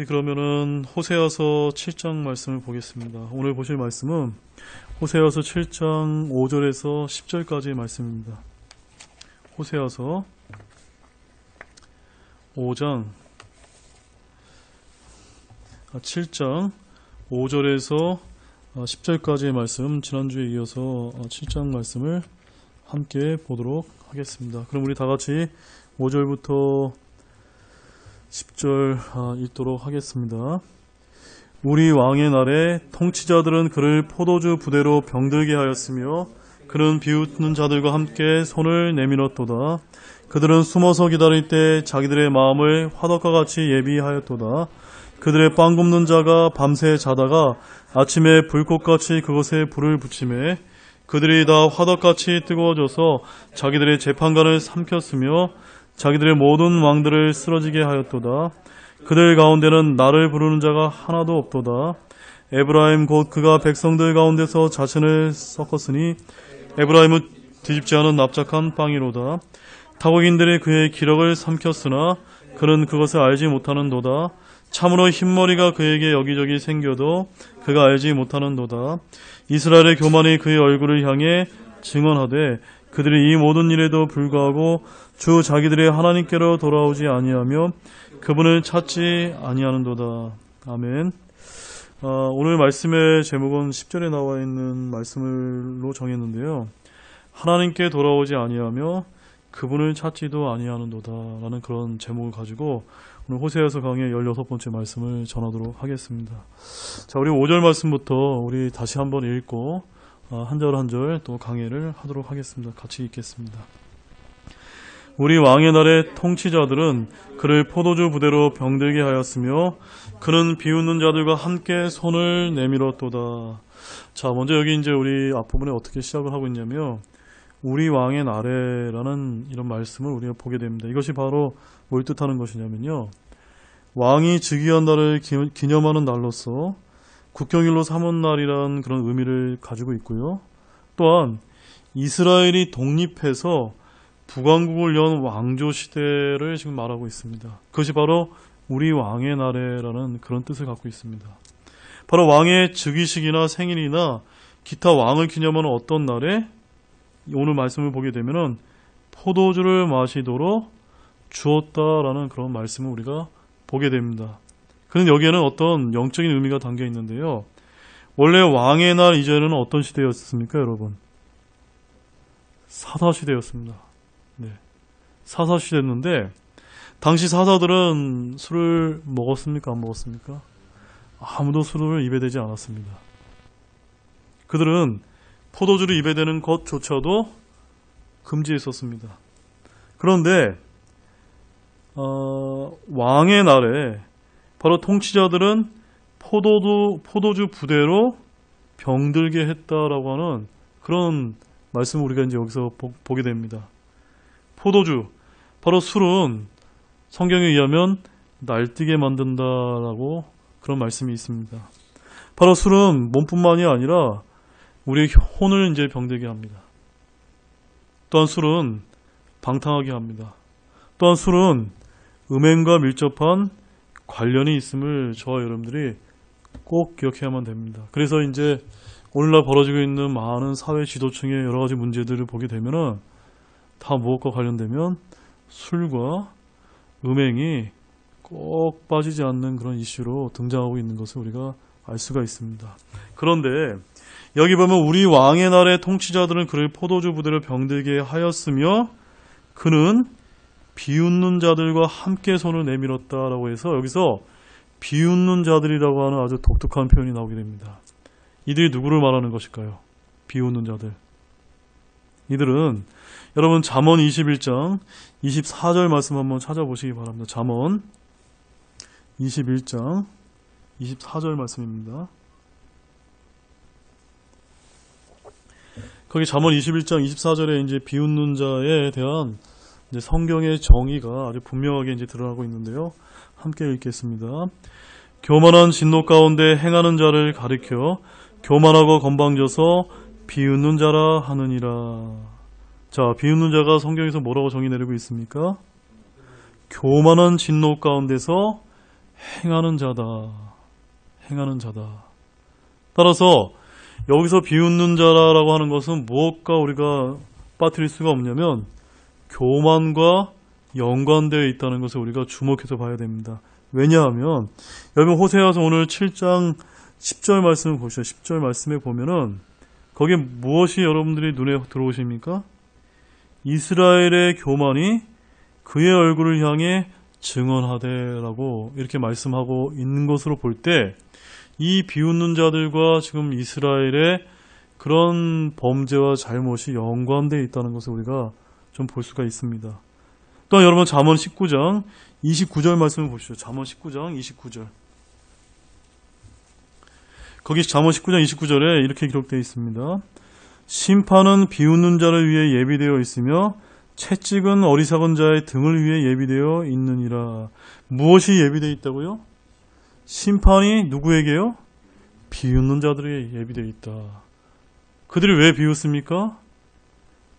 그러면은 호세아서 7장 말씀을 보겠습니다. 오늘 보실 말씀은 호세아서 7장 5절에서 10절까지의 말씀입니다. 호세아서 7장 5절에서 10절까지의 말씀, 지난주에 이어서 7장 말씀을 함께 보도록 하겠습니다. 그럼 우리 다 같이 5절부터 10절 읽도록 하겠습니다. 우리 왕의 날에 통치자들은 그를 포도주 부대로 병들게 하였으며 그는 비웃는 자들과 함께 손을 내밀었도다. 그들은 숨어서 기다릴 때 자기들의 마음을 화덕과 같이 예비하였도다. 그들의 빵 굽는 자가 밤새 자다가 아침에 불꽃같이 그것에 불을 붙이매 그들이 다 화덕같이 뜨거워져서 자기들의 재판관을 삼켰으며 자기들의 모든 왕들을 쓰러지게 하였도다. 그들 가운데는 나를 부르는 자가 하나도 없도다. 에브라임 곧 그가 백성들 가운데서 자신을 섞었으니 에브라임은 뒤집지 않은 납작한 빵이로다. 타국인들이 그의 기력을 삼켰으나 그는 그것을 알지 못하는도다. 참으로 흰머리가 그에게 여기저기 생겨도 그가 알지 못하는도다. 이스라엘의 교만이 그의 얼굴을 향해 증언하되 그들이 이 모든 일에도 불구하고 주 자기들의 하나님께로 돌아오지 아니하며 그분을 찾지 아니하는도다. 아멘. 오늘 말씀의 제목은 10절에 나와 있는 말씀으로 정했는데요. 하나님께 돌아오지 아니하며 그분을 찾지도 아니하는도다 라는 그런 제목을 가지고 오늘 호세아서 강의 16번째 말씀을 전하도록 하겠습니다. 자, 우리 5절 말씀부터 우리 다시 한번 읽고 한 절 한 절 또 강의를 하도록 하겠습니다. 같이 읽겠습니다. 우리 왕의 날에 통치자들은 그를 포도주 부대로 병들게 하였으며 그는 비웃는 자들과 함께 손을 내밀었도다. 자, 먼저 여기 이제 우리 앞부분에 어떻게 시작을 하고 있냐면 우리 왕의 날에라는 이런 말씀을 우리가 보게 됩니다. 이것이 바로 뭘 뜻하는 것이냐면요. 왕이 즉위한 날을 기념하는 날로서 국경일로 삼은 날이라는 그런 의미를 가지고 있고요. 또한 이스라엘이 독립해서 북왕국을 연 왕조 시대를 지금 말하고 있습니다. 그것이 바로 우리 왕의 날에라는 그런 뜻을 갖고 있습니다. 바로 왕의 즉위식이나 생일이나 기타 왕을 기념하는 어떤 날에 오늘 말씀을 보게 되면은 포도주를 마시도록 주었다라는 그런 말씀을 우리가 보게 됩니다. 그런데 여기에는 어떤 영적인 의미가 담겨 있는데요. 원래 왕의 날 이전에는 어떤 시대였습니까, 여러분? 사사시대였습니다. 네. 사사시대였는데 당시 사사들은 술을 먹었습니까, 안 먹었습니까? 아무도 술을 입에 대지 않았습니다. 그들은 포도주를 입에 대는 것조차도 금지했었습니다. 그런데 왕의 날에 바로 통치자들은 포도주 부대로 병들게 했다라고 하는 그런 말씀을 우리가 이제 여기서 보게 됩니다. 포도주, 바로 술은 성경에 의하면 날뛰게 만든다라고 그런 말씀이 있습니다. 바로 술은 몸뿐만이 아니라 우리의 혼을 이제 병들게 합니다. 또한 술은 방탕하게 합니다. 또한 술은 음행과 밀접한 관련이 있음을 저와 여러분들이 꼭 기억해야만 됩니다. 그래서 이제 오늘날 벌어지고 있는 많은 사회 지도층의 여러 가지 문제들을 보게 되면은 다 무엇과 관련되면 술과 음행이 꼭 빠지지 않는 그런 이슈로 등장하고 있는 것을 우리가 알 수가 있습니다. 그런데 여기 보면 우리 왕의 날의 통치자들은 그를 포도주 부대로 병들게 하였으며 그는 비웃는 자들과 함께 손을 내밀었다라고 해서 여기서 비웃는 자들이라고 하는 아주 독특한 표현이 나오게 됩니다. 이들이 누구를 말하는 것일까요? 비웃는 자들. 이들은 여러분 잠언 21장 24절 말씀 한번 찾아보시기 바랍니다. 잠언 21장 24절 말씀입니다. 거기 잠언 21장 24절에 이제 비웃는 자에 대한 이제 성경의 정의가 아주 분명하게 이제 드러나고 있는데요. 함께 읽겠습니다. 교만한 진노 가운데 행하는 자를 가리켜 교만하고 건방져서 비웃는 자라 하느니라. 자, 비웃는 자가 성경에서 뭐라고 정의 내리고 있습니까? 교만한 진노 가운데서 행하는 자다. 행하는 자다. 따라서 여기서 비웃는 자라고 하는 것은 무엇과 우리가 빠뜨릴 수가 없냐면 교만과 연관되어 있다는 것을 우리가 주목해서 봐야 됩니다. 왜냐하면 여러분 호세아서 오늘 7장 10절 말씀을 보시죠. 10절 말씀에 보면은 거기에 무엇이 여러분들이 눈에 들어오십니까? 이스라엘의 교만이 그의 얼굴을 향해 증언하되라고 이렇게 말씀하고 있는 것으로 볼 때 이 비웃는 자들과 지금 이스라엘의 그런 범죄와 잘못이 연관되어 있다는 것을 우리가 좀 볼 수가 있습니다. 또 여러분 잠언 19장 29절 말씀을 보시죠. 잠언 19장 29절. 거기 잠언 19장 29절에 이렇게 기록되어 있습니다. 심판은 비웃는 자를 위해 예비되어 있으며 채찍은 어리석은 자의 등을 위해 예비되어 있느니라. 무엇이 예비되어 있다고요? 심판이 누구에게요? 비웃는 자들에게 예비되어 있다. 그들이 왜 비웃습니까?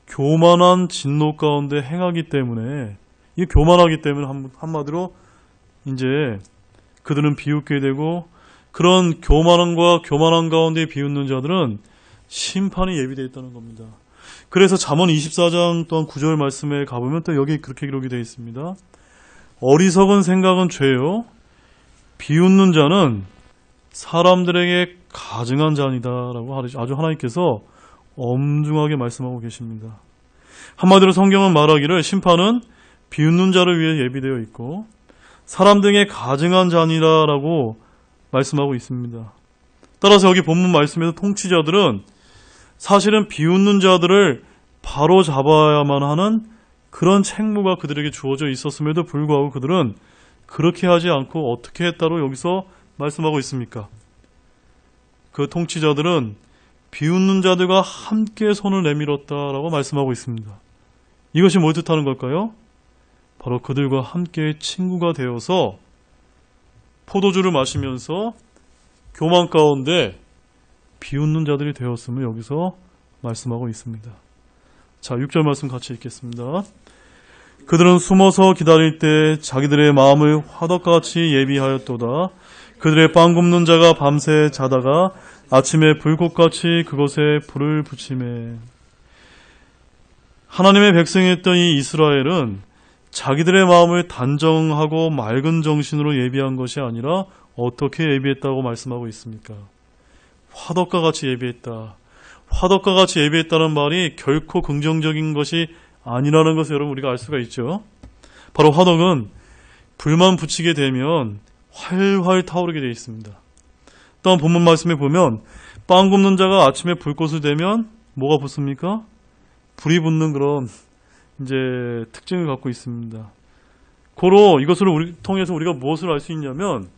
교만한 진노 가운데 행하기 때문에, 이 교만하기 때문에 한마디로 이제 그들은 비웃게 되고, 그런 교만한 가운데 비웃는 자들은 심판이 예비되어 있다는 겁니다. 그래서 잠언 24장 또한 9절 말씀에 가보면 또 여기 그렇게 기록이 되어 있습니다. 어리석은 생각은 죄요, 비웃는 자는 사람들에게 가증한 자니다라고 아주 하나님께서 엄중하게 말씀하고 계십니다. 한마디로 성경은 말하기를 심판은 비웃는 자를 위해 예비되어 있고 사람들에게 가증한 자니다라고 말씀하고 있습니다. 따라서 여기 본문 말씀에서 통치자들은 사실은 비웃는 자들을 바로 잡아야만 하는 그런 책무가 그들에게 주어져 있었음에도 불구하고 그들은 그렇게 하지 않고 어떻게 했다고 여기서 말씀하고 있습니까? 그 통치자들은 비웃는 자들과 함께 손을 내밀었다라고 말씀하고 있습니다. 이것이 뭘 뜻하는 걸까요? 바로 그들과 함께 친구가 되어서 포도주를 마시면서 교만 가운데 비웃는 자들이 되었음을 여기서 말씀하고 있습니다. 자, 6절 말씀 같이 읽겠습니다. 그들은 숨어서 기다릴 때 자기들의 마음을 화덕같이 예비하였도다. 그들의 빵 굽는 자가 밤새 자다가 아침에 불꽃같이 그것에 불을 붙이매. 하나님의 백성이었던 이 이스라엘은 자기들의 마음을 단정하고 맑은 정신으로 예비한 것이 아니라 어떻게 예비했다고 말씀하고 있습니까? 화덕과 같이 예비했다. 화덕과 같이 예비했다는 말이 결코 긍정적인 것이 아니라는 것을 여러분 우리가 알 수가 있죠. 바로 화덕은 불만 붙이게 되면 활활 타오르게 되어 있습니다. 또한 본문 말씀에 보면 빵 굽는 자가 아침에 불꽃을 대면 뭐가 붙습니까? 불이 붙는 그런 이제 특징을 갖고 있습니다. 고로 이것을 통해서 우리가 무엇을 알 수 있냐면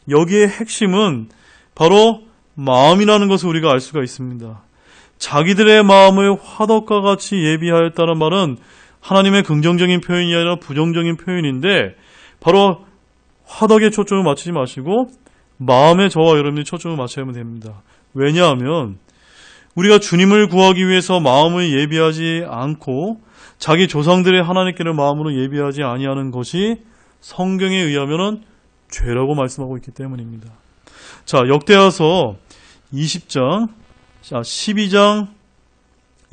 여기에 핵심은 바로 마음이라는 것을 우리가 알 수가 있습니다. 자기들의 마음을 화덕과 같이 예비하였다는 말은 하나님의 긍정적인 표현이 아니라 부정적인 표현인데 바로 화덕에 초점을 맞추지 마시고 마음에 저와 여러분이 초점을 맞춰야만 됩니다. 왜냐하면 우리가 주님을 구하기 위해서 마음을 예비하지 않고 자기 조상들의 하나님께를 마음으로 예비하지 아니하는 것이 성경에 의하면 죄라고 말씀하고 있기 때문입니다. 자, 역대하서 20장 20장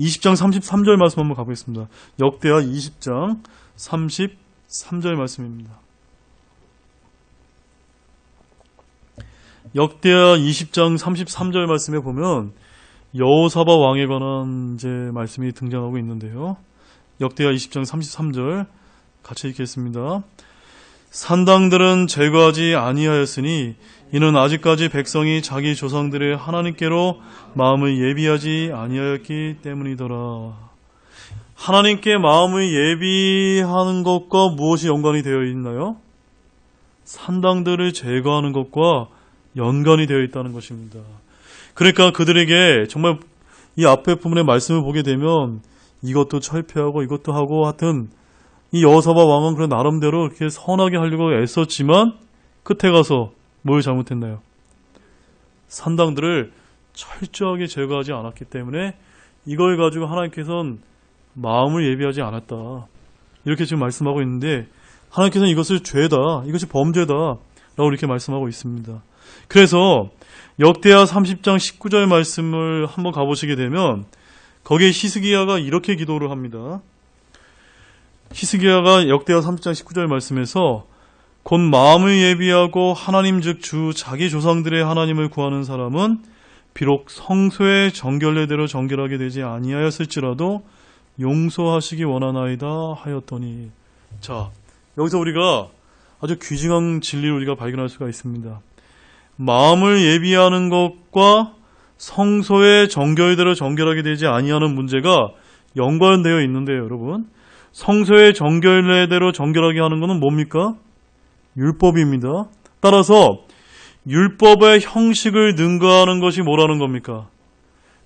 33절 말씀 한번 가보겠습니다. 역대하 20장 33절 말씀입니다. 역대하 20장 33절 말씀에 보면 여호사밧 왕에 관한 이제 말씀이 등장하고 있는데요. 역대하 20장 33절 같이 읽겠습니다. 산당들은 제거하지 아니하였으니 이는 아직까지 백성이 자기 조상들의 하나님께로 마음을 예비하지 아니하였기 때문이더라. 하나님께 마음을 예비하는 것과 무엇이 연관이 되어 있나요? 산당들을 제거하는 것과 연관이 되어 있다는 것입니다. 그러니까 그들에게 정말 이 앞에 부분의 말씀을 보게 되면 이것도 철폐하고 이것도 하고 하여튼 이 여호사밧 왕은 그런 나름대로 이렇게 선하게 하려고 애썼지만 끝에 가서 뭘 잘못했나요? 산당들을 철저하게 제거하지 않았기 때문에 이걸 가지고 하나님께서는 마음을 예비하지 않았다. 이렇게 지금 말씀하고 있는데 하나님께서는 이것을 죄다, 이것이 범죄다 라고 이렇게 말씀하고 있습니다. 그래서 역대하 30장 19절 말씀을 한번 가보시게 되면 거기에 히스기야가 이렇게 기도를 합니다. 히스기야가 역대하 30장 19절 말씀에서 곧 마음을 예비하고 하나님 즉 주 자기 조상들의 하나님을 구하는 사람은 비록 성소의 정결례대로 정결하게 되지 아니하였을지라도 용서하시기 원하나이다 하였더니, 자, 여기서 우리가 아주 귀중한 진리를 우리가 발견할 수가 있습니다. 마음을 예비하는 것과 성소의 정결대로 정결하게 되지 아니하는 문제가 연관되어 있는데요, 여러분. 성소의 정결례대로 정결하게 하는 것은 뭡니까? 율법입니다. 따라서 율법의 형식을 능가하는 것이 뭐라는 겁니까?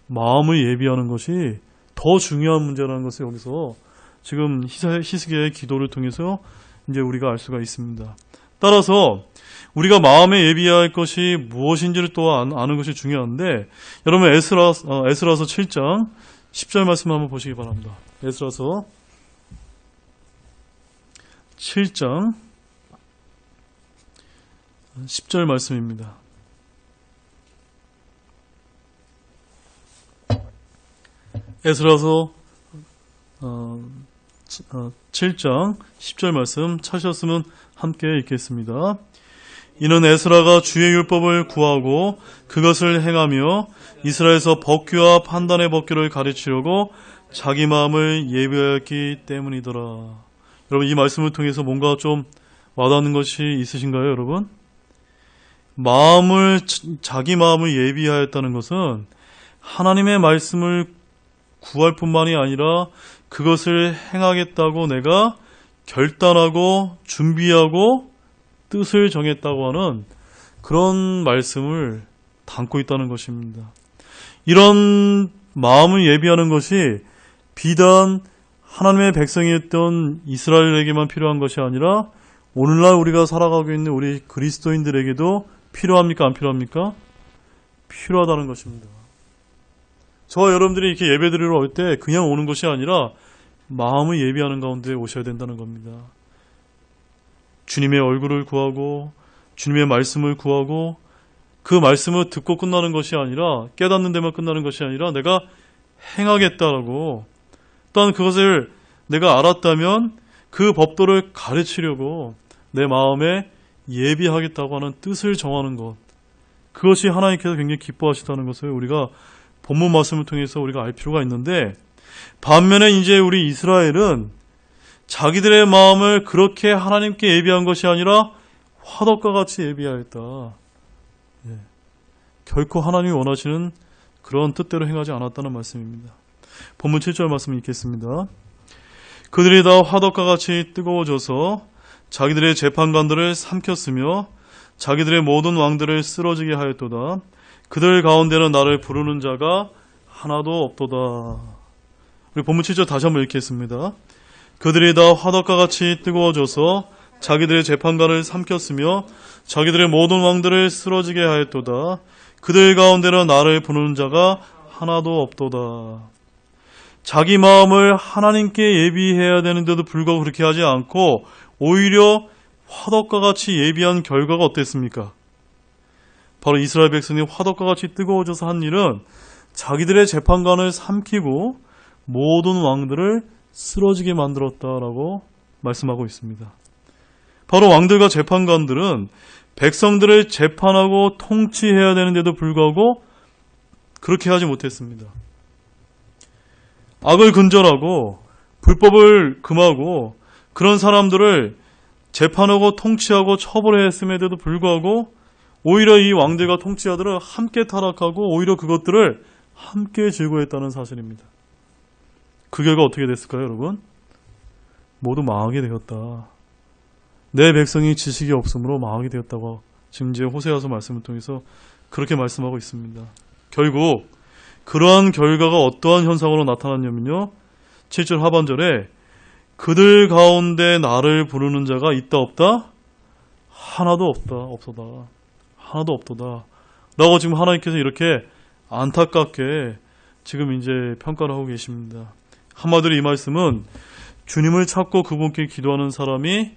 마음을 예비하는 것이 더 중요한 문제라는 것을 여기서 지금 히스기야의 기도를 통해서 이제 우리가 알 수가 있습니다. 따라서 우리가 마음에 예비할 것이 무엇인지를 또 아는 것이 중요한데, 여러분 에스라서 7장 10절 말씀 한번 보시기 바랍니다. 에스라서 7장 10절 말씀입니다. 에스라서 7장 10절 말씀 찾으셨으면 함께 읽겠습니다. 이는 에스라가 주의 율법을 구하고 그것을 행하며 이스라엘에서 법규와 판단의 법규를 가르치려고 자기 마음을 예비하였기 때문이더라. 여러분, 이 말씀을 통해서 뭔가 좀 와닿는 것이 있으신가요, 여러분? 자기 마음을 예비하였다는 것은 하나님의 말씀을 구할 뿐만이 아니라 그것을 행하겠다고 내가 결단하고 준비하고 뜻을 정했다고 하는 그런 말씀을 담고 있다는 것입니다. 이런 마음을 예비하는 것이 비단 하나님의 백성이었던 이스라엘에게만 필요한 것이 아니라 오늘날 우리가 살아가고 있는 우리 그리스도인들에게도 필요합니까? 안 필요합니까? 필요하다는 것입니다. 저와 여러분들이 이렇게 예배드리러 올 때 그냥 오는 것이 아니라 마음을 예비하는 가운데 오셔야 된다는 겁니다. 주님의 얼굴을 구하고 주님의 말씀을 구하고 그 말씀을 듣고 끝나는 것이 아니라, 깨닫는 데만 끝나는 것이 아니라 내가 행하겠다라고, 또한 그것을 내가 알았다면 그 법도를 가르치려고 내 마음에 예비하겠다고 하는 뜻을 정하는 것, 그것이 하나님께서 굉장히 기뻐하시다는 것을 우리가 본문 말씀을 통해서 우리가 알 필요가 있는데, 반면에 이제 우리 이스라엘은 자기들의 마음을 그렇게 하나님께 예비한 것이 아니라 화덕과 같이 예비하였다. 결코 하나님이 원하시는 그런 뜻대로 행하지 않았다는 말씀입니다. 본문 7절 말씀 읽겠습니다. 그들이 다 화덕과 같이 뜨거워져서 자기들의 재판관들을 삼켰으며 자기들의 모든 왕들을 쓰러지게 하였도다. 그들 가운데는 나를 부르는 자가 하나도 없도다. 우리 본문 7절 다시 한번 읽겠습니다. 그들이 다 화덕과 같이 뜨거워져서 자기들의 재판관을 삼켰으며 자기들의 모든 왕들을 쓰러지게 하였도다. 그들 가운데는 나를 부르는 자가 하나도 없도다. 자기 마음을 하나님께 예비해야 되는데도 불구하고 그렇게 하지 않고 오히려 화덕과 같이 예비한 결과가 어땠습니까? 바로 이스라엘 백성이 화덕과 같이 뜨거워져서 한 일은 자기들의 재판관을 삼키고 모든 왕들을 쓰러지게 만들었다라고 말씀하고 있습니다. 바로 왕들과 재판관들은 백성들을 재판하고 통치해야 되는데도 불구하고 그렇게 하지 못했습니다. 악을 근절하고 불법을 금하고 그런 사람들을 재판하고 통치하고 처벌했음에도 불구하고 오히려 이 왕들과 통치자들은 함께 타락하고 오히려 그것들을 함께 즐거워했다는 사실입니다. 그 결과 어떻게 됐을까요, 여러분? 모두 망하게 되었다. 내 백성이 지식이 없으므로 망하게 되었다고 지금 이제 호세아서 말씀을 통해서 그렇게 말씀하고 있습니다. 결국 그러한 결과가 어떠한 현상으로 나타났냐면요, 7절 하반절에 그들 가운데 나를 부르는 자가 있다 없다? 하나도 없다, 없어다. 하나도 없도다. 라고 지금 하나님께서 이렇게 안타깝게 지금 이제 평가를 하고 계십니다. 한마디로 이 말씀은 주님을 찾고 그분께 기도하는 사람이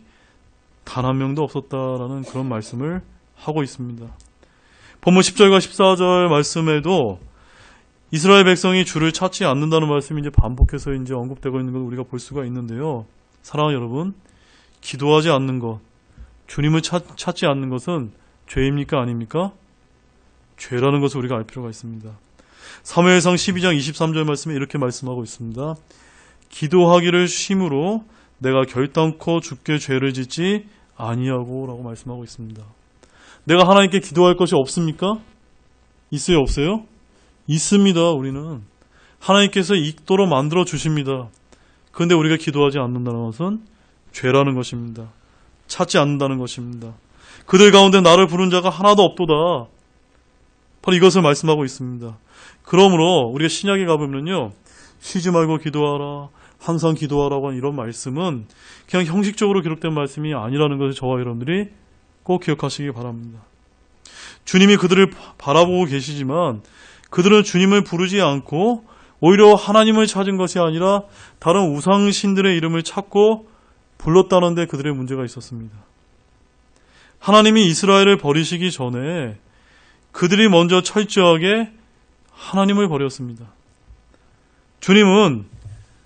단 한 명도 없었다라는 그런 말씀을 하고 있습니다. 본문 10절과 14절 말씀에도 이스라엘 백성이 주를 찾지 않는다는 말씀이 이제 반복해서 이제 언급되고 있는 걸 우리가 볼 수가 있는데요. 사랑하는 여러분, 기도하지 않는 것, 주님을 찾지 않는 것은 죄입니까? 아닙니까? 죄라는 것을 우리가 알 필요가 있습니다. 사무엘상 12장 23절 말씀에 이렇게 말씀하고 있습니다. 기도하기를 쉼으로 내가 결단코 주께 죄를 짓지 아니하고 라고 말씀하고 있습니다. 내가 하나님께 기도할 것이 없습니까? 있어요? 없어요? 있습니다. 우리는 하나님께서 있도록 만들어 주십니다. 그런데 우리가 기도하지 않는다는 것은 죄라는 것입니다. 찾지 않는다는 것입니다. 그들 가운데 나를 부른 자가 하나도 없도다. 바로 이것을 말씀하고 있습니다. 그러므로 우리가 신약에 가보면요, 쉬지 말고 기도하라, 항상 기도하라고 하는 이런 말씀은 그냥 형식적으로 기록된 말씀이 아니라는 것을 저와 여러분들이 꼭 기억하시기 바랍니다. 주님이 그들을 바라보고 계시지만 그들은 주님을 부르지 않고 오히려 하나님을 찾은 것이 아니라 다른 우상신들의 이름을 찾고 불렀다는 데 그들의 문제가 있었습니다. 하나님이 이스라엘을 버리시기 전에 그들이 먼저 철저하게 하나님을 버렸습니다. 주님은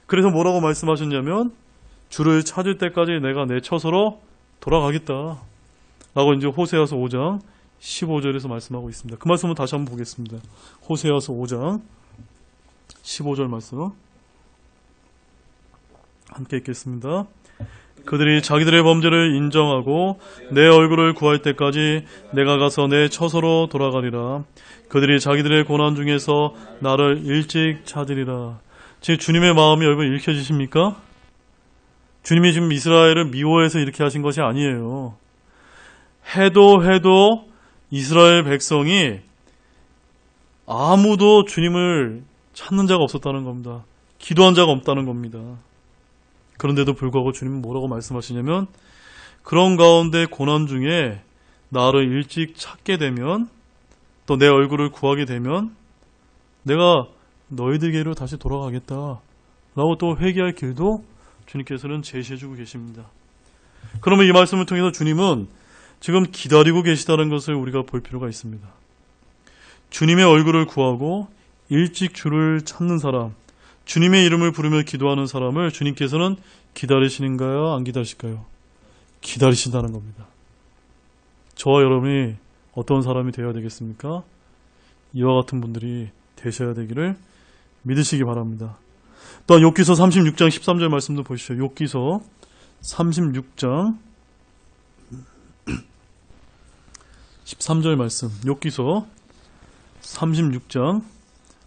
그래서 뭐라고 말씀하셨냐면 주를 찾을 때까지 내가 내 처소로 돌아가겠다 라고 이제 호세아서 5장 15절에서 말씀하고 있습니다. 그 말씀을 다시 한번 보겠습니다. 호세아서 5장 15절 말씀 함께 읽겠습니다. 그들이 자기들의 범죄를 인정하고 내 얼굴을 구할 때까지 내가 가서 내 처소로 돌아가리라. 그들이 자기들의 고난 중에서 나를 일찍 찾으리라. 지금 주님의 마음이 여러분 읽혀지십니까? 주님이 지금 이스라엘을 미워해서 이렇게 하신 것이 아니에요. 해도 이스라엘 백성이 아무도 주님을 찾는 자가 없었다는 겁니다. 기도한 자가 없다는 겁니다. 그런데도 불구하고 주님은 뭐라고 말씀하시냐면 그런 가운데 고난 중에 나를 일찍 찾게 되면 또 내 얼굴을 구하게 되면 내가 너희들에게로 다시 돌아가겠다 라고 또 회개할 길도 주님께서는 제시해주고 계십니다. 그러면 이 말씀을 통해서 주님은 지금 기다리고 계시다는 것을 우리가 볼 필요가 있습니다. 주님의 얼굴을 구하고 일찍 주를 찾는 사람, 주님의 이름을 부르며 기도하는 사람을 주님께서는 기다리시는가요? 안 기다리실까요? 기다리신다는 겁니다. 저와 여러분이 어떤 사람이 되어야 되겠습니까? 이와 같은 분들이 되셔야 되기를 믿으시기 바랍니다. 또한 욥기서 36장 13절 말씀도 보시죠. 욥기서 36장 13절 말씀, 욥기서 36장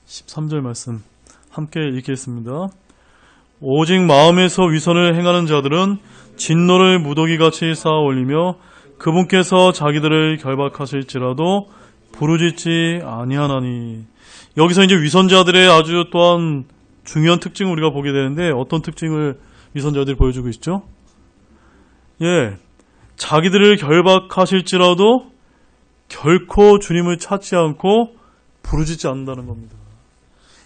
13절 말씀 함께 읽겠습니다. 오직 마음에서 위선을 행하는 자들은 진노를 무더기같이 쌓아 올리며 그분께서 자기들을 결박하실지라도 부르짖지 아니하나니. 여기서 이제 위선자들의 아주 또한 중요한 특징을 우리가 보게 되는데 어떤 특징을 위선자들이 보여주고 있죠? 예, 자기들을 결박하실지라도 결코 주님을 찾지 않고 부르짖지 않는다는 겁니다.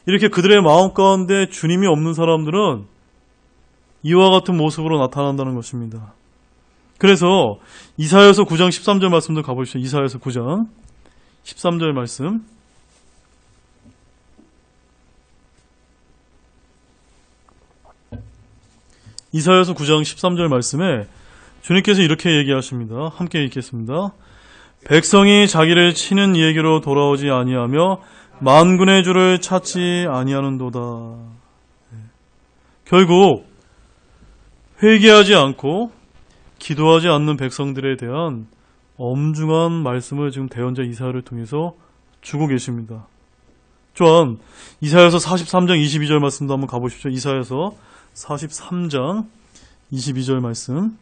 이렇게 그들의 마음 가운데 주님이 없는 사람들은 이와 같은 모습으로 나타난다는 것입니다. 그래서 이사야서 9장 13절 말씀도 가보시죠. 이사야서 9장 13절 말씀. 이사야서 9장 13절 말씀에 주님께서 이렇게 얘기하십니다. 함께 읽겠습니다. 백성이 자기를 치는 이에게로 돌아오지 아니하며 만군의 주를 찾지 아니하는도다. 결국 회개하지 않고 기도하지 않는 백성들에 대한 엄중한 말씀을 지금 대언자 이사야를 통해서 주고 계십니다. 또한 이사야서 43장 22절 말씀도 한번 가보십시오. 이사야서 43장 22절 말씀.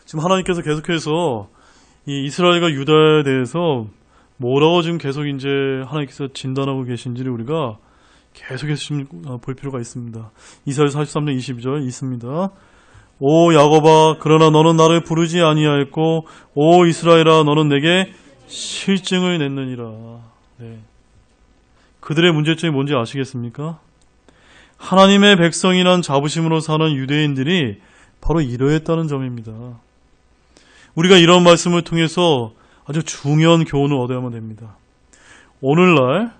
지금 하나님께서 계속해서 이 이스라엘과 유다에 대해서 뭐라고 지금 계속 이제 하나님께서 진단하고 계신지를 우리가 계속해서 볼 필요가 있습니다. 이사야서 43장 22절 있습니다. 오 야곱아, 그러나 너는 나를 부르지 아니하였고 오 이스라엘아, 너는 내게 실증을 냈느니라. 네. 그들의 문제점이 뭔지 아시겠습니까? 하나님의 백성이란 자부심으로 사는 유대인들이 바로 이러했다는 점입니다. 우리가 이런 말씀을 통해서 아주 중요한 교훈을 얻어야만 됩니다. 오늘날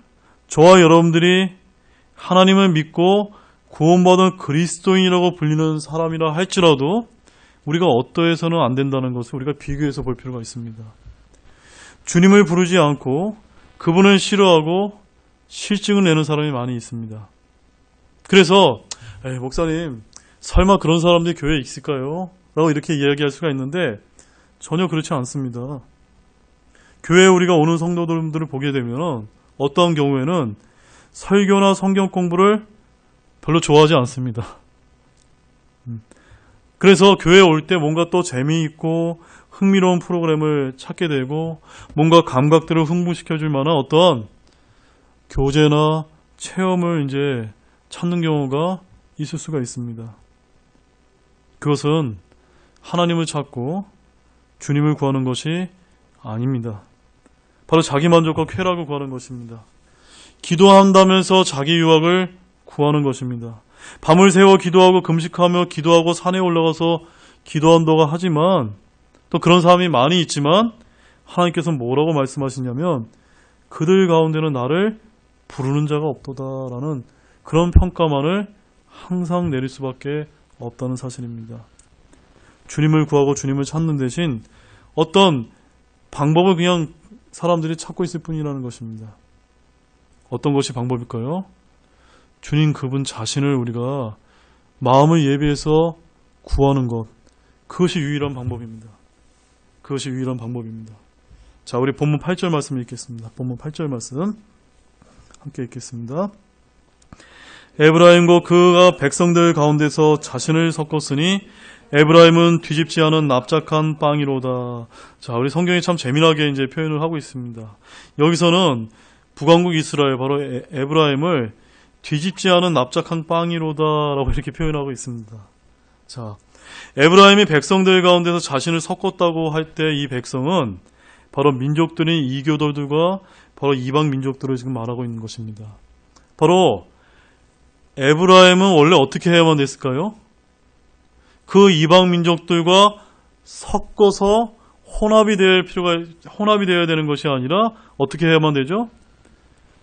저와 여러분들이 하나님을 믿고 구원받은 그리스도인이라고 불리는 사람이라 할지라도 우리가 어떠해서는 안 된다는 것을 우리가 비교해서 볼 필요가 있습니다. 주님을 부르지 않고 그분을 싫어하고 실증을 내는 사람이 많이 있습니다. 그래서 목사님 설마 그런 사람들이 교회에 있을까요? 라고 이렇게 이야기할 수가 있는데 전혀 그렇지 않습니다. 교회에 우리가 오는 성도들을 보게 되면 어떠한 경우에는 설교나 성경 공부를 별로 좋아하지 않습니다. 그래서 교회에 올 때 뭔가 또 재미있고 흥미로운 프로그램을 찾게 되고 뭔가 감각들을 흥분시켜줄 만한 어떤 교제나 체험을 이제 찾는 경우가 있을 수가 있습니다. 그것은 하나님을 찾고 주님을 구하는 것이 아닙니다. 바로 자기 만족과 쾌락을 구하는 것입니다. 기도한다면서 자기 유익을 구하는 것입니다. 밤을 새워 기도하고 금식하며 기도하고 산에 올라가서 기도한다고 하지만 또 그런 사람이 많이 있지만 하나님께서는 뭐라고 말씀하시냐면 그들 가운데는 나를 부르는 자가 없도다라는 그런 평가만을 항상 내릴 수밖에 없다는 사실입니다. 주님을 구하고 주님을 찾는 대신 어떤 방법을 그냥 사람들이 찾고 있을 뿐이라는 것입니다. 어떤 것이 방법일까요? 주님 그분 자신을 우리가 마음을 예비해서 구하는 것, 그것이 유일한 방법입니다. 그것이 유일한 방법입니다. 자, 우리 본문 8절 말씀 읽겠습니다. 본문 8절 말씀 함께 읽겠습니다. 에브라임과 그가 백성들 가운데서 자신을 섞었으니 에브라임은 뒤집지 않은 납작한 빵이로다. 자, 우리 성경이 참 재미나게 이제 표현을 하고 있습니다. 여기서는 북왕국 이스라엘 바로 에브라임을 뒤집지 않은 납작한 빵이로다라고 이렇게 표현하고 있습니다. 자, 에브라임이 백성들 가운데서 자신을 섞었다고 할 때 이 백성은 바로 민족들인 이교도들과 바로 이방 민족들을 지금 말하고 있는 것입니다. 바로 에브라임은 원래 어떻게 해야만 됐을까요? 그 이방 민족들과 섞어서 혼합이 되어야 되는 것이 아니라 어떻게 해야만 되죠?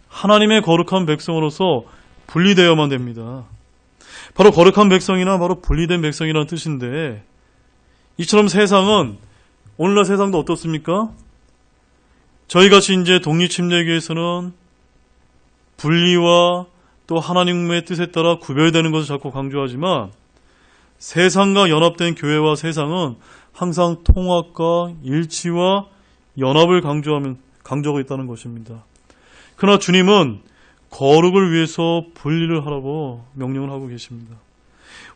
하나님의 거룩한 백성으로서 분리되어야만 됩니다. 바로 거룩한 백성이나 바로 분리된 백성이라는 뜻인데 이처럼 세상은 오늘날 세상도 어떻습니까? 저희같이 이제 독립침례교에서는 분리와 또 하나님의 뜻에 따라 구별되는 것을 자꾸 강조하지만 세상과 연합된 교회와 세상은 항상 통합과 일치와 연합을 강조하고 있다는 것입니다. 그러나 주님은 거룩을 위해서 분리를 하라고 명령을 하고 계십니다.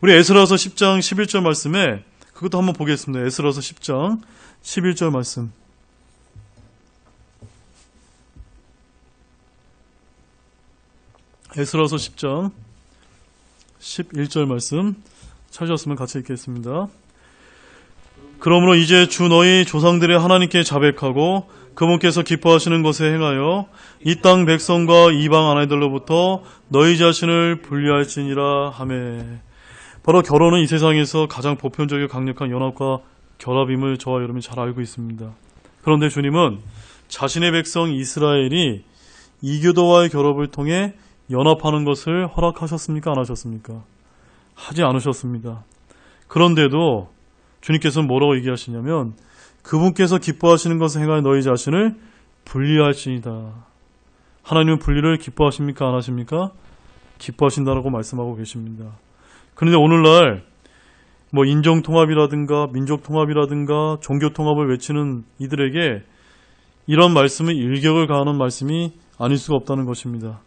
우리 에스라서 10장 11절 말씀에 그것도 한번 보겠습니다. 에스라서 10장 11절 말씀. 에스라서 10장 11절 말씀 찾으셨으면 같이 읽겠습니다. 그러므로 이제 주 너희 조상들의 하나님께 자백하고 그분께서 기뻐하시는 것에 행하여 이 땅 백성과 이방 아내들로부터 너희 자신을 분리할지니라 하매. 바로 결혼은 이 세상에서 가장 보편적이고 강력한 연합과 결합임을 저와 여러분이 잘 알고 있습니다. 그런데 주님은 자신의 백성 이스라엘이 이교도와의 결합을 통해 연합하는 것을 허락하셨습니까? 안 하셨습니까? 하지 않으셨습니다. 그런데도 주님께서는 뭐라고 얘기하시냐면 그분께서 기뻐하시는 것을 행하여 너희 자신을 분리할지니라. 하나님은 분리를 기뻐하십니까? 안 하십니까? 기뻐하신다라고 말씀하고 계십니다. 그런데 오늘날 인종통합이라든가 민족통합이라든가 종교통합을 외치는 이들에게 이런 말씀은 일격을 가하는 말씀이 아닐 수가 없다는 것입니다.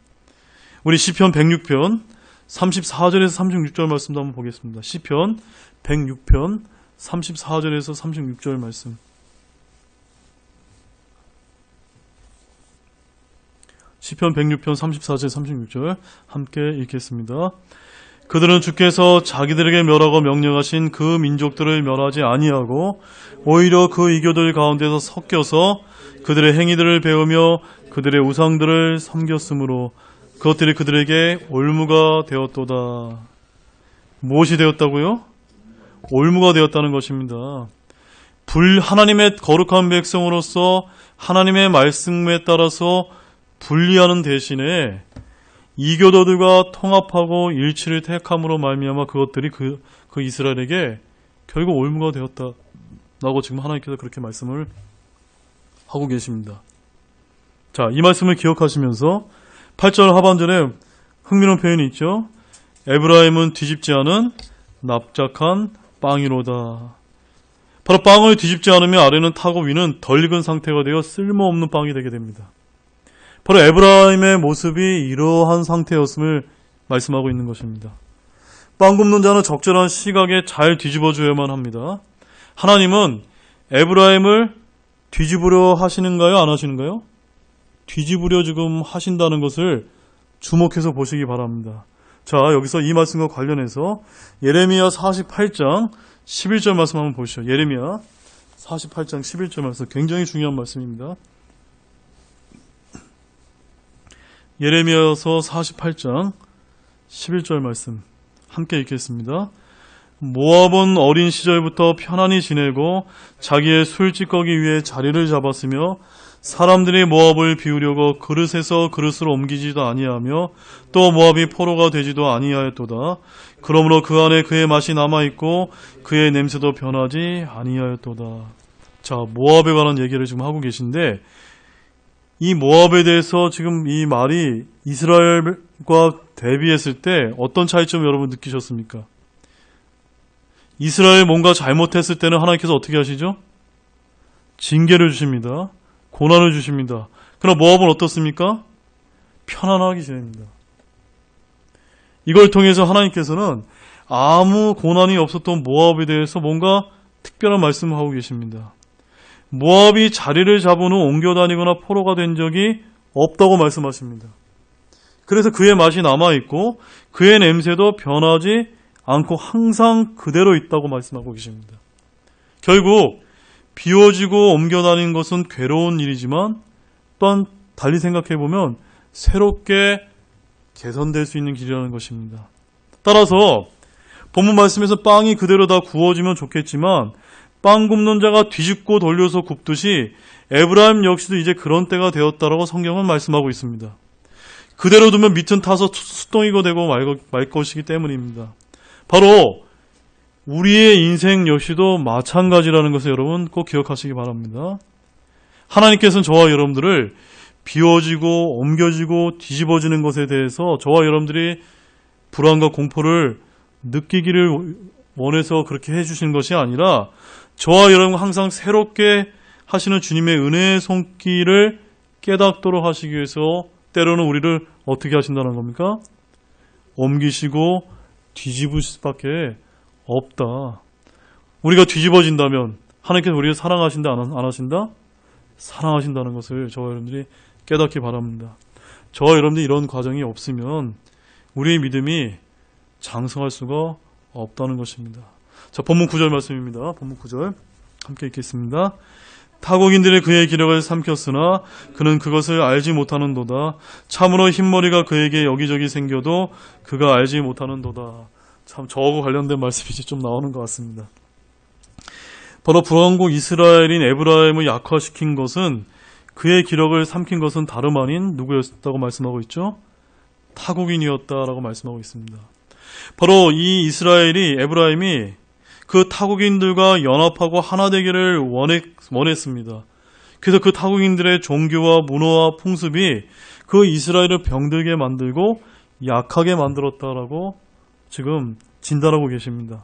우리 시편 106편 34절에서 36절 말씀도 한번 보겠습니다. 시편 106편 34절에서 36절 말씀. 시편 106편 34절 36절 함께 읽겠습니다. 그들은 주께서 자기들에게 멸하고 명령하신 그 민족들을 멸하지 아니하고 오히려 그 이교들 가운데서 섞여서 그들의 행위들을 배우며 그들의 우상들을 섬겼으므로 그것들이 그들에게 올무가 되었도다. 무엇이 되었다고요? 올무가 되었다는 것입니다. 하나님의 거룩한 백성으로서 하나님의 말씀에 따라서 분리하는 대신에 이교도들과 통합하고 일치를 택함으로 말미암아 그것들이 그 이스라엘에게 결국 올무가 되었다라고 지금 하나님께서 그렇게 말씀을 하고 계십니다. 자, 이 말씀을 기억하시면서 8절 하반절에 흥미로운 표현이 있죠. 에브라임은 뒤집지 않은 납작한 빵이로다. 바로 빵을 뒤집지 않으면 아래는 타고 위는 덜 익은 상태가 되어 쓸모없는 빵이 되게 됩니다. 바로 에브라임의 모습이 이러한 상태였음을 말씀하고 있는 것입니다. 빵 굽는 자는 적절한 시각에 잘 뒤집어줘야만 합니다. 하나님은 에브라임을 뒤집으려 하시는가요? 안 하시는가요? 뒤집으려 지금 하신다는 것을 주목해서 보시기 바랍니다. 자, 여기서 이 말씀과 관련해서 예레미야 48장 11절 말씀 한번 보시죠. 예레미야 48장 11절 말씀 굉장히 중요한 말씀입니다. 예레미야서 48장 11절 말씀 함께 읽겠습니다. 모압은 어린 시절부터 편안히 지내고 자기의 술찌꺼기 위에 자리를 잡았으며 사람들이 모압을 비우려고 그릇에서 그릇으로 옮기지도 아니하며 또 모압이 포로가 되지도 아니하였도다. 그러므로 그 안에 그의 맛이 남아있고 그의 냄새도 변하지 아니하였도다. 자, 모압에 관한 얘기를 지금 하고 계신데 이 모압에 대해서 지금 이 말이 이스라엘과 대비했을 때 어떤 차이점 여러분 느끼셨습니까? 이스라엘 뭔가 잘못했을 때는 하나님께서 어떻게 하시죠? 징계를 주십니다. 고난을 주십니다. 그러나 모압은 어떻습니까? 편안하게 지냅니다. 이걸 통해서 하나님께서는 아무 고난이 없었던 모압에 대해서 뭔가 특별한 말씀을 하고 계십니다. 모압이 자리를 잡은 후 옮겨다니거나 포로가 된 적이 없다고 말씀하십니다. 그래서 그의 맛이 남아있고 그의 냄새도 변하지 않고 항상 그대로 있다고 말씀하고 계십니다. 결국 비워지고 옮겨다니는 것은 괴로운 일이지만 또한 달리 생각해보면 새롭게 개선될 수 있는 길이라는 것입니다. 따라서 본문 말씀에서 빵이 그대로 다 구워지면 좋겠지만 빵 굽는 자가 뒤집고 돌려서 굽듯이 에브라임 역시도 이제 그런 때가 되었다라고 성경은 말씀하고 있습니다. 그대로 두면 밑은 타서 수동이가 되고 말 것이기 때문입니다. 바로 우리의 인생 역시도 마찬가지라는 것을 여러분 꼭 기억하시기 바랍니다. 하나님께서는 저와 여러분들을 비워지고 옮겨지고 뒤집어지는 것에 대해서 저와 여러분들이 불안과 공포를 느끼기를 원해서 그렇게 해주시는 것이 아니라 저와 여러분 항상 새롭게 하시는 주님의 은혜의 손길을 깨닫도록 하시기 위해서 때로는 우리를 어떻게 하신다는 겁니까? 옮기시고 뒤집을 수밖에 없다. 우리가 뒤집어진다면 하나님께서 우리를 사랑하신다 안 하신다? 사랑하신다는 것을 저와 여러분들이 깨닫기 바랍니다. 저와 여러분들이 이런 과정이 없으면 우리의 믿음이 장성할 수가 없다는 것입니다. 자, 본문 9절 말씀입니다. 본문 9절 함께 읽겠습니다. 타국인들의 그의 기력을 삼켰으나 그는 그것을 알지 못하는도다. 참으로 흰머리가 그에게 여기저기 생겨도 그가 알지 못하는도다. 참 저하고 관련된 말씀이 이제 좀 나오는 것 같습니다. 바로 불완국 이스라엘인 에브라임을 약화시킨 것은 그의 기력을 삼킨 것은 다름 아닌 누구였다고 말씀하고 있죠? 타국인이었다라고 말씀하고 있습니다. 바로 이 에브라임이 그 타국인들과 연합하고 하나 되기를 원했습니다. 그래서 그 타국인들의 종교와 문화와 풍습이 그 이스라엘을 병들게 만들고 약하게 만들었다라고 지금 진단하고 계십니다.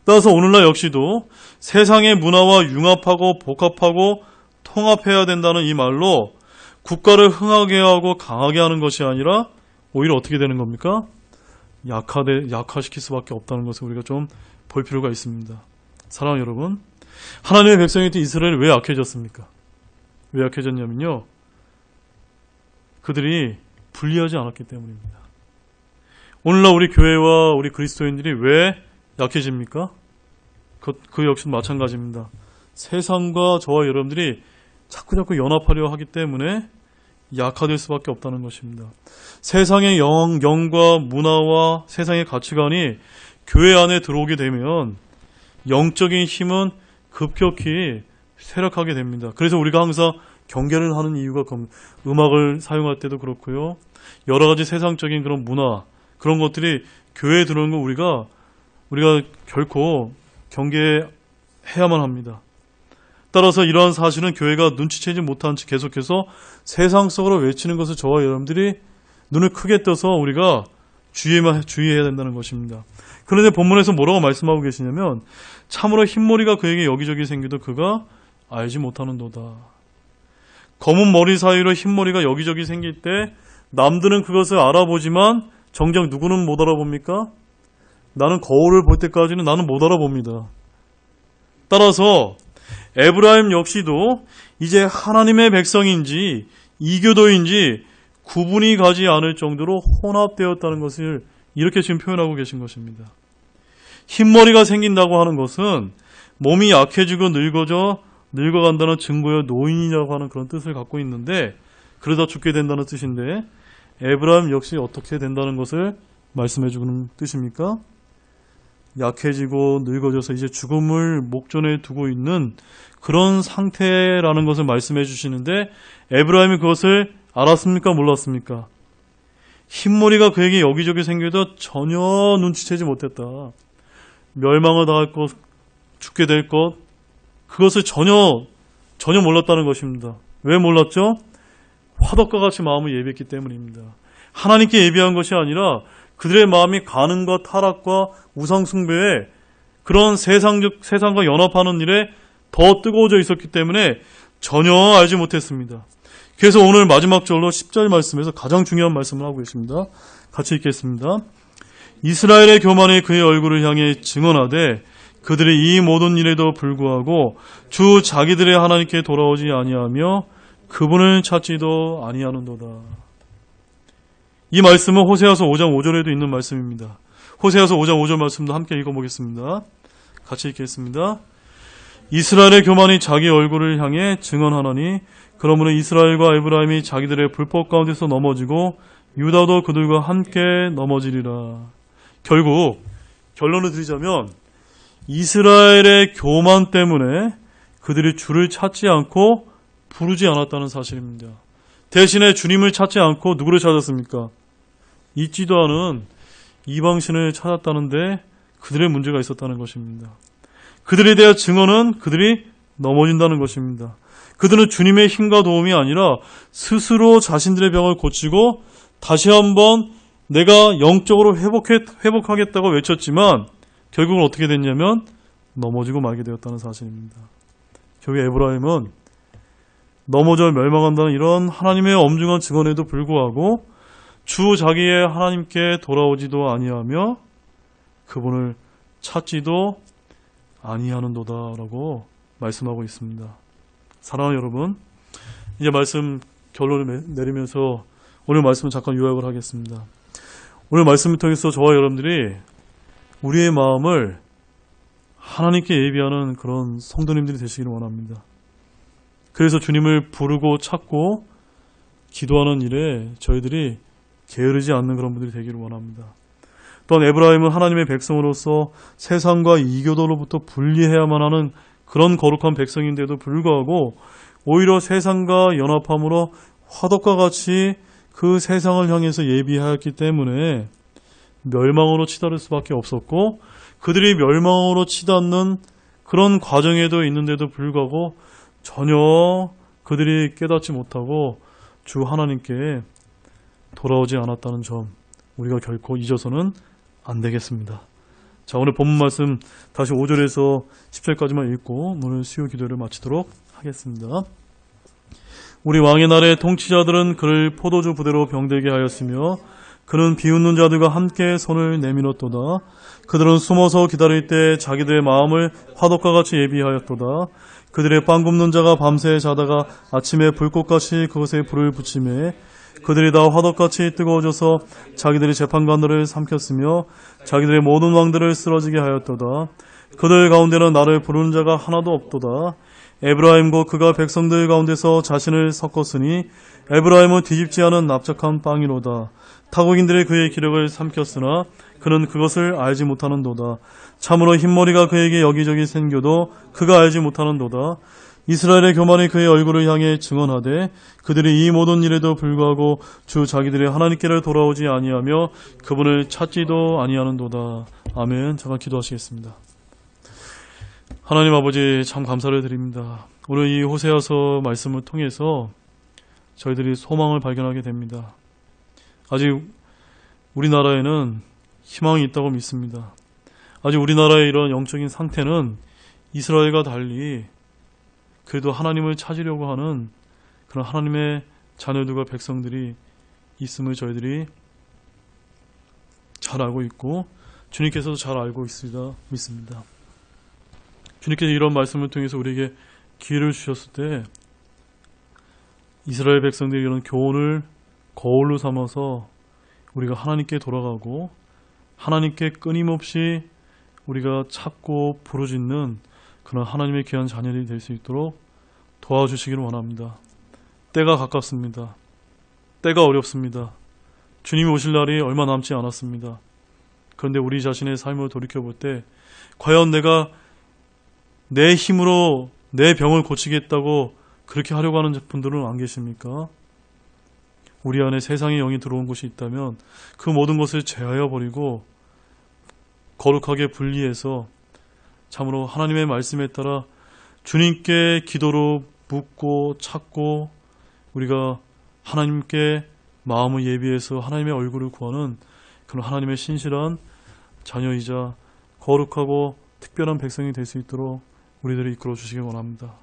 따라서 오늘날 역시도 세상의 문화와 융합하고 복합하고 통합해야 된다는 이 말로 국가를 흥하게 하고 강하게 하는 것이 아니라 오히려 어떻게 되는 겁니까? 약화시킬 수밖에 없다는 것을 우리가 좀 볼 필요가 있습니다. 사랑하는 여러분, 하나님의 백성이었던 이스라엘이 왜 약해졌습니까? 왜 약해졌냐면요, 그들이 분리하지 않았기 때문입니다. 오늘날 우리 교회와 우리 그리스도인들이 왜 약해집니까? 그 역시 마찬가지입니다. 세상과 저와 여러분들이 자꾸 연합하려 하기 때문에 약화될 수밖에 없다는 것입니다. 세상의 영과 문화와 세상의 가치관이 교회 안에 들어오게 되면 영적인 힘은 급격히 쇠락하게 됩니다. 그래서 우리가 항상 경계를 하는 이유가 음악을 사용할 때도 그렇고요. 여러 가지 세상적인 그런 문화, 그런 것들이 교회에 들어오는 거 우리가 결코 경계해야만 합니다. 따라서 이러한 사실은 교회가 눈치채지 못한 채 계속해서 세상 속으로 외치는 것을 저와 여러분들이 눈을 크게 떠서 우리가 주의해야 된다는 것입니다. 그런데 본문에서 뭐라고 말씀하고 계시냐면 참으로 흰머리가 그에게 여기저기 생기도 그가 알지 못하는도다. 검은 머리 사이로 흰머리가 여기저기 생길 때 남들은 그것을 알아보지만 정작 누구는 못 알아봅니까? 나는 거울을 볼 때까지는 나는 못 알아봅니다. 따라서 에브라임 역시도 이제 하나님의 백성인지 이교도인지 구분이 가지 않을 정도로 혼합되었다는 것을 이렇게 지금 표현하고 계신 것입니다. 흰머리가 생긴다고 하는 것은 몸이 약해지고 늙어간다는 증거여 노인이라고 하는 그런 뜻을 갖고 있는데 그러다 죽게 된다는 뜻인데 에브라임 역시 어떻게 된다는 것을 말씀해 주는 뜻입니까? 약해지고 늙어져서 이제 죽음을 목전에 두고 있는 그런 상태라는 것을 말씀해 주시는데 에브라임이 그것을 알았습니까? 몰랐습니까? 흰머리가 그에게 여기저기 생겨도 전혀 눈치채지 못했다. 멸망을 당할 것, 죽게 될 것, 그것을 전혀 몰랐다는 것입니다. 왜 몰랐죠? 화덕과 같이 마음을 예비했기 때문입니다. 하나님께 예비한 것이 아니라 그들의 마음이 가늠과 타락과 우상숭배에 그런 세상과 연합하는 일에 더 뜨거워져 있었기 때문에 전혀 알지 못했습니다. 그래서 오늘 마지막 절로 10절 말씀에서 가장 중요한 말씀을 하고 계십니다. 같이 읽겠습니다. 이스라엘의 교만이 그의 얼굴을 향해 증언하되 그들이 이 모든 일에도 불구하고 주 자기들의 하나님께 돌아오지 아니하며 그분을 찾지도 아니하는도다. 이 말씀은 호세아서 5장 5절에도 있는 말씀입니다. 호세아서 5장 5절 말씀도 함께 읽어보겠습니다. 같이 읽겠습니다. 이스라엘의 교만이 자기 얼굴을 향해 증언하나니 그러므로 이스라엘과 에브라임이 자기들의 불법 가운데서 넘어지고 유다도 그들과 함께 넘어지리라. 결국 결론을 드리자면 이스라엘의 교만 때문에 그들이 주를 찾지 않고 부르지 않았다는 사실입니다. 대신에 주님을 찾지 않고 누구를 찾았습니까? 있지도 않은 이방신을 찾았다는데 그들의 문제가 있었다는 것입니다. 그들에 대한 증언은 그들이 넘어진다는 것입니다. 그들은 주님의 힘과 도움이 아니라 스스로 자신들의 병을 고치고 다시 한번 내가 영적으로 회복하겠다고 외쳤지만 결국은 어떻게 됐냐면 넘어지고 말게 되었다는 사실입니다. 결국 에브라임은 넘어져 멸망한다는 이런 하나님의 엄중한 증언에도 불구하고 주 자기의 하나님께 돌아오지도 아니하며 그분을 찾지도 아니하는도다라고 말씀하고 있습니다. 사랑하는 여러분, 이제 말씀 결론을 내리면서 오늘 말씀을 잠깐 요약을 하겠습니다. 오늘 말씀을 통해서 저와 여러분들이 우리의 마음을 하나님께 예비하는 그런 성도님들이 되시기를 원합니다. 그래서 주님을 부르고 찾고 기도하는 일에 저희들이 게으르지 않는 그런 분들이 되기를 원합니다. 또한 에브라임은 하나님의 백성으로서 세상과 이교도로부터 분리해야만 하는 그런 거룩한 백성인데도 불구하고 오히려 세상과 연합함으로 화덕과 같이 그 세상을 향해서 예비하였기 때문에 멸망으로 치달을 수밖에 없었고 그들이 멸망으로 치닫는 그런 과정에도 있는데도 불구하고 전혀 그들이 깨닫지 못하고 주 하나님께 돌아오지 않았다는 점 우리가 결코 잊어서는 안 되겠습니다. 자, 오늘 본문 말씀 다시 5절에서 10절까지만 읽고 오늘 수요 기도를 마치도록 하겠습니다. 우리 왕의 날에 통치자들은 그를 포도주 부대로 병들게 하였으며 그는 비웃는 자들과 함께 손을 내밀었도다. 그들은 숨어서 기다릴 때 자기들의 마음을 화덕과 같이 예비하였도다. 그들의 빵 굽는 자가 밤새 자다가 아침에 불꽃같이 그것에 불을 붙이매 그들이 다 화덕같이 뜨거워져서 자기들의 재판관들을 삼켰으며 자기들의 모든 왕들을 쓰러지게 하였도다. 그들 가운데는 나를 부르는 자가 하나도 없도다. 에브라임과 그가 백성들 가운데서 자신을 섞었으니 에브라임은 뒤집지 않은 납작한 빵이로다. 타국인들이 그의 기력을 삼켰으나 그는 그것을 알지 못하는도다. 참으로 흰머리가 그에게 여기저기 생겨도 그가 알지 못하는도다. 이스라엘의 교만이 그의 얼굴을 향해 증언하되 그들이 이 모든 일에도 불구하고 주 자기들의 하나님께로 돌아오지 아니하며 그분을 찾지도 아니하는도다. 아멘. 잠깐 기도하시겠습니다. 하나님 아버지, 참 감사를 드립니다. 오늘 이 호세아서 말씀을 통해서 저희들이 소망을 발견하게 됩니다. 아직 우리나라에는 희망이 있다고 믿습니다. 아직 우리나라의 이런 영적인 상태는 이스라엘과 달리 그래도 하나님을 찾으려고 하는 그런 하나님의 자녀들과 백성들이 있음을 저희들이 잘 알고 있고 주님께서도 잘 알고 있으리라 믿습니다. 주님께서 이런 말씀을 통해서 우리에게 기회를 주셨을 때 이스라엘 백성들이 이런 교훈을 거울로 삼아서 우리가 하나님께 돌아가고 하나님께 끊임없이 우리가 찾고 부르짖는 그런 하나님의 귀한 자녀들이 될 수 있도록 도와주시기를 원합니다. 때가 가깝습니다. 때가 어렵습니다. 주님이 오실 날이 얼마 남지 않았습니다. 그런데 우리 자신의 삶을 돌이켜볼 때 과연 내가 내 힘으로 내 병을 고치겠다고 그렇게 하려고 하는 분들은 안 계십니까? 우리 안에 세상의 영이 들어온 곳이 있다면 그 모든 것을 제하여 버리고 거룩하게 분리해서 참으로 하나님의 말씀에 따라 주님께 기도로 묻고 찾고 우리가 하나님께 마음을 예비해서 하나님의 얼굴을 구하는 그런 하나님의 신실한 자녀이자 거룩하고 특별한 백성이 될 수 있도록 우리들을 이끌어 주시기 원합니다.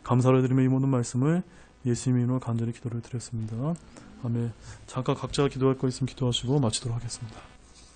감사를 드리며 이 모든 말씀을 예수님의 이름으로 간절히 기도를 드렸습니다. 아멘. 잠깐 각자 기도할 거 있으면 기도하시고 마치도록 하겠습니다.